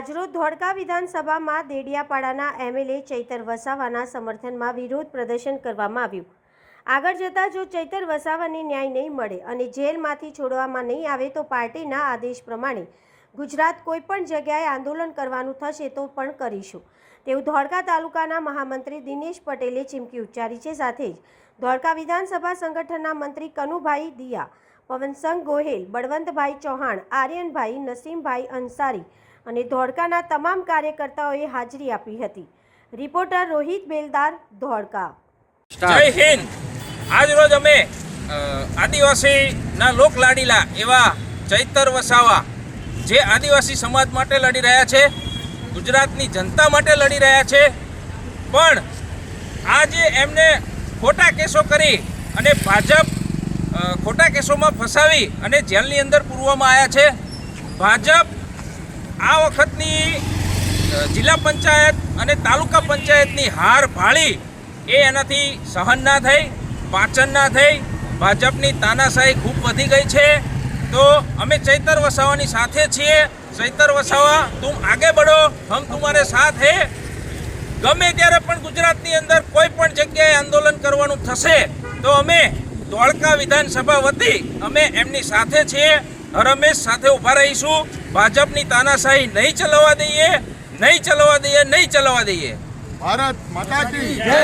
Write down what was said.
આજરોજ ધોળકા વિધાનસભામાં દેડિયાપાડાના એમએલએ ચૈતર વસાવાના સમર્થનમાં વિરોધ પ્રદર્શન કરવામાં આવ્યું। આગળ જતાં જો ચૈતર વસાવાને ન્યાય નહીં મળે અને જેલમાંથી છોડવામાં નહીં આવે તો પાર્ટીના આદેશ પ્રમાણે ગુજરાત કોઈપણ જગ્યાએ આંદોલન કરવાનું થશે તો પણ કરીશું તેવું ધોળકા તાલુકાના મહામંત્રી દિનેશ પટેલે ચીમકી ઉચ્ચારી છે। સાથે જ ધોળકા વિધાનસભા સંગઠનના મંત્રી કનુભાઈ દિયા, પવનસંગ ગોહેલ, બળવંતભાઈ ચૌહાણ, આર્યનભાઈ, નસીમભાઈ અંસારી અને ધોળકાના તમામ કાર્યકર્તાઓએ હાજરી આપી હતી। રિપોર્ટર રોહિત બેલદાર, ધોળકા। જય હિન્દ। આજ રોજ અમે આદિવાસીના લોકલાડીલા એવા ચૈતર વસાવા જે આદિવાસી સમાજ માટે લડી રહ્યા છે, ગુજરાતની જનતા માટે લડી રહ્યા છે, પણ આજે એમને ખોટા કેસો કરી અને ભાજપ ખોટા કેસોમાં ફસાવી અને જેલની અંદર પૂરવામાં આવ્યા છે। ભાજપ આ વખતની જિલ્લા પંચાયત અને તાલુકા પંચાયતની હાર ભાળી એનાથી સહન ના થઈ, પાચન ના થઈ। ભાજપની તાનાશાહી ખૂબ વધી ગઈ છે। તો અમે ચૈતર વસાવાની સાથે છીએ। ચૈતર વસાવા, તુમ આગે બઢો, હમ તુમ્હારે સાથ હે। ગમે ત્યારે પણ ગુજરાતની અંદર કોઈ પણ જગ્યાએ આંદોલન કરવાનું થશે તો અમે ધોળકા વિધાનસભા વતી અમે એમની સાથે છીએ, હરમેશ સાથે ઊભા રહીશું। ભાજપની તાનાશાહી નહીં ચલાવવા દઈએ, નહીં ચલાવવા દઈએ, નહીં ચલાવવા દઈએ। ભારત માતા કી જય।